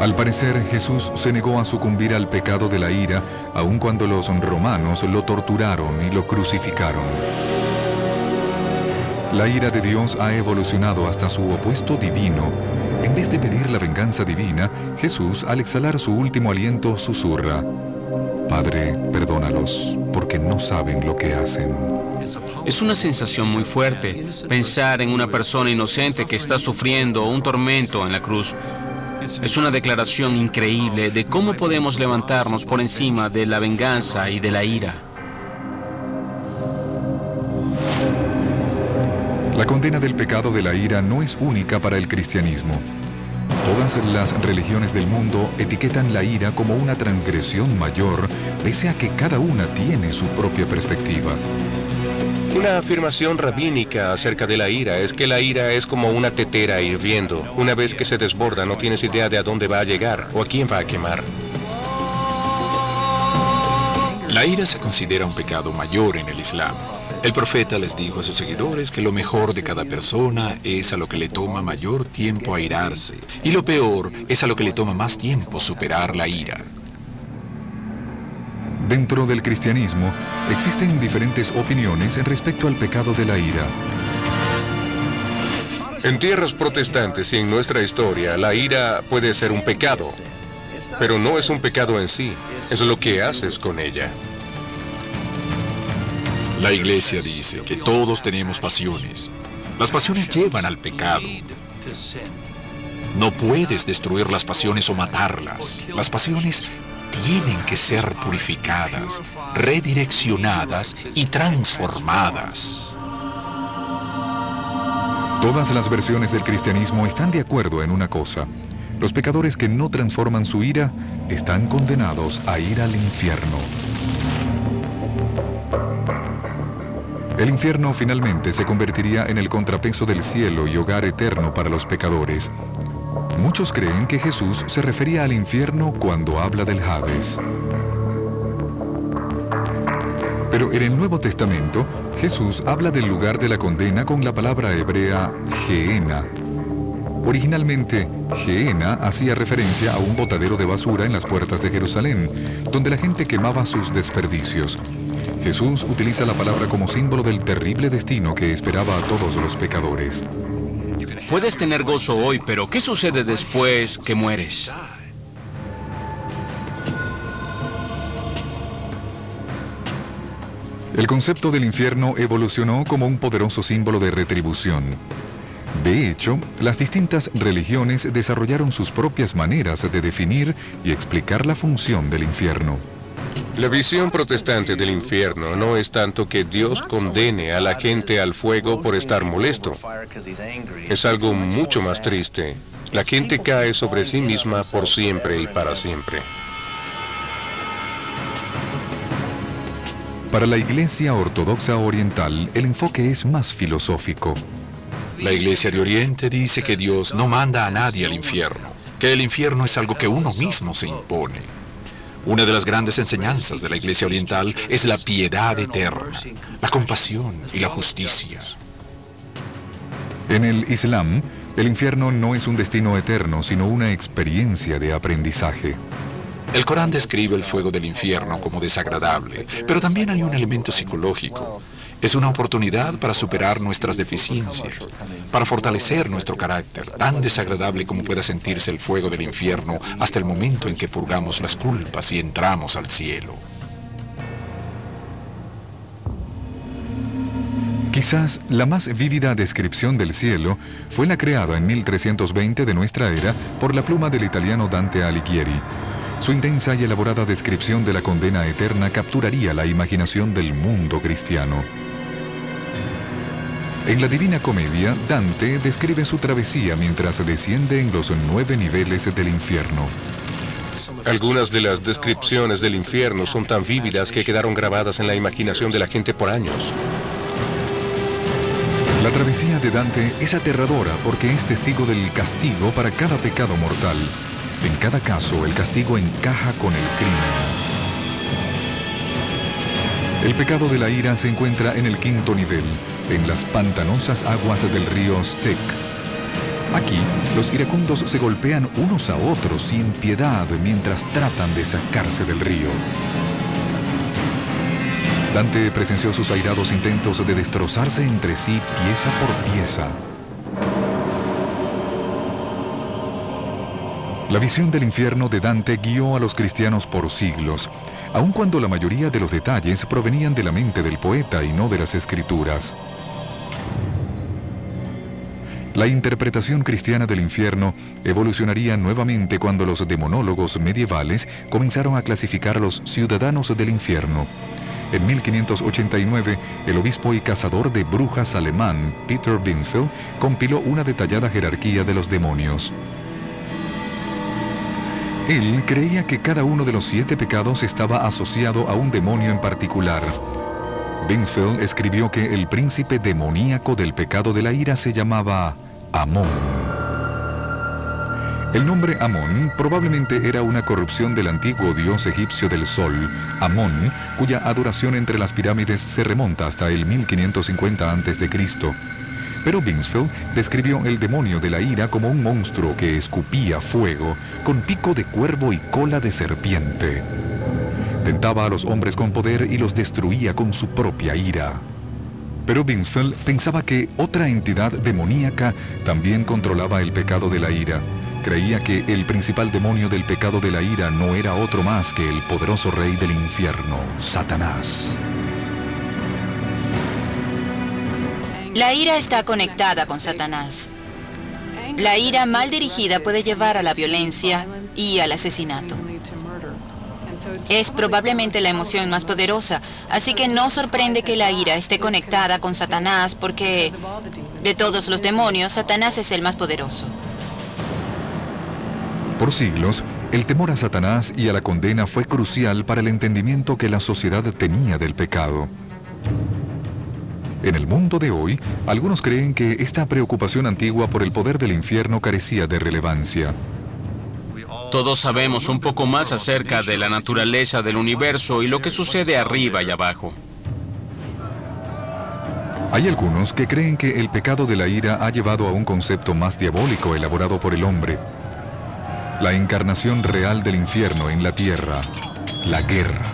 Al parecer, Jesús se negó a sucumbir al pecado de la ira, aun cuando los romanos lo torturaron y lo crucificaron. La ira de Dios ha evolucionado hasta su opuesto divino. En vez de pedir la venganza divina, Jesús, al exhalar su último aliento, susurra: Padre, perdónalos, porque no saben lo que hacen. Es una sensación muy fuerte pensar en una persona inocente que está sufriendo un tormento en la cruz. Es una declaración increíble de cómo podemos levantarnos por encima de la venganza y de la ira. La condena del pecado de la ira no es única para el cristianismo. Todas las religiones del mundo etiquetan la ira como una transgresión mayor, pese a que cada una tiene su propia perspectiva. Una afirmación rabínica acerca de la ira es que la ira es como una tetera hirviendo. Una vez que se desborda, no tienes idea de a dónde va a llegar o a quién va a quemar. La ira se considera un pecado mayor en el Islam. El profeta les dijo a sus seguidores que lo mejor de cada persona es a lo que le toma mayor tiempo airarse, y lo peor es a lo que le toma más tiempo superar la ira. Dentro del cristianismo, existen diferentes opiniones respecto al pecado de la ira. En tierras protestantes y en nuestra historia, la ira puede ser un pecado, pero no es un pecado en sí, es lo que haces con ella. La Iglesia dice que todos tenemos pasiones. Las pasiones llevan al pecado. No puedes destruir las pasiones o matarlas. Las pasiones tienen que ser purificadas, redireccionadas y transformadas. Todas las versiones del cristianismo están de acuerdo en una cosa: los pecadores que no transforman su ira están condenados a ir al infierno. El infierno finalmente se convertiría en el contrapeso del cielo y hogar eterno para los pecadores. Muchos creen que Jesús se refería al infierno cuando habla del Hades. Pero en el Nuevo Testamento, Jesús habla del lugar de la condena con la palabra hebrea Gehenna. Originalmente, Gehenna hacía referencia a un botadero de basura en las puertas de Jerusalén, donde la gente quemaba sus desperdicios. Jesús utiliza la palabra como símbolo del terrible destino que esperaba a todos los pecadores. Puedes tener gozo hoy, pero ¿qué sucede después que mueres? El concepto del infierno evolucionó como un poderoso símbolo de retribución. De hecho, las distintas religiones desarrollaron sus propias maneras de definir y explicar la función del infierno. La visión protestante del infierno no es tanto que Dios condene a la gente al fuego por estar molesto. Es algo mucho más triste. La gente cae sobre sí misma por siempre y para siempre. Para la Iglesia Ortodoxa Oriental, el enfoque es más filosófico. La Iglesia de Oriente dice que Dios no manda a nadie al infierno, que el infierno es algo que uno mismo se impone. Una de las grandes enseñanzas de la Iglesia Oriental es la piedad eterna, la compasión y la justicia. En el Islam, el infierno no es un destino eterno, sino una experiencia de aprendizaje. El Corán describe el fuego del infierno como desagradable, pero también hay un elemento psicológico. Es una oportunidad para superar nuestras deficiencias, para fortalecer nuestro carácter, tan desagradable como pueda sentirse el fuego del infierno hasta el momento en que purgamos las culpas y entramos al cielo. Quizás la más vívida descripción del cielo fue la creada en 1320 de nuestra era por la pluma del italiano Dante Alighieri. Su intensa y elaborada descripción de la condena eterna capturaría la imaginación del mundo cristiano. En la Divina Comedia, Dante describe su travesía mientras desciende en los 9 niveles del infierno. Algunas de las descripciones del infierno son tan vívidas que quedaron grabadas en la imaginación de la gente por años. La travesía de Dante es aterradora porque es testigo del castigo para cada pecado mortal. En cada caso, el castigo encaja con el crimen. El pecado de la ira se encuentra en el 5.º nivel, en las pantanosas aguas del río Styx. Aquí, los iracundos se golpean unos a otros sin piedad mientras tratan de sacarse del río. Dante presenció sus airados intentos de destrozarse entre sí pieza por pieza. La visión del infierno de Dante guió a los cristianos por siglos, aun cuando la mayoría de los detalles provenían de la mente del poeta y no de las escrituras. La interpretación cristiana del infierno evolucionaría nuevamente cuando los demonólogos medievales comenzaron a clasificar a los ciudadanos del infierno. En 1589, el obispo y cazador de brujas alemán, Peter Binsfeld, compiló una detallada jerarquía de los demonios. Él creía que cada uno de los 7 pecados estaba asociado a un demonio en particular. Binsfeld escribió que el príncipe demoníaco del pecado de la ira se llamaba Amón. El nombre Amón probablemente era una corrupción del antiguo dios egipcio del sol, Amón, cuya adoración entre las pirámides se remonta hasta el 1550 a.C. Pero Binsfeld describió el demonio de la ira como un monstruo que escupía fuego, con pico de cuervo y cola de serpiente. Tentaba a los hombres con poder y los destruía con su propia ira. Pero Binsfeld pensaba que otra entidad demoníaca también controlaba el pecado de la ira. Creía que el principal demonio del pecado de la ira no era otro más que el poderoso rey del infierno, Satanás. La ira está conectada con Satanás. La ira mal dirigida puede llevar a la violencia y al asesinato. Es probablemente la emoción más poderosa, así que no sorprende que la ira esté conectada con Satanás porque, de todos los demonios, Satanás es el más poderoso. Por siglos, el temor a Satanás y a la condena fue crucial para el entendimiento que la sociedad tenía del pecado. En el mundo de hoy, algunos creen que esta preocupación antigua por el poder del infierno carecía de relevancia. Todos sabemos un poco más acerca de la naturaleza del universo y lo que sucede arriba y abajo. Hay algunos que creen que el pecado de la ira ha llevado a un concepto más diabólico elaborado por el hombre. La encarnación real del infierno en la tierra, la guerra.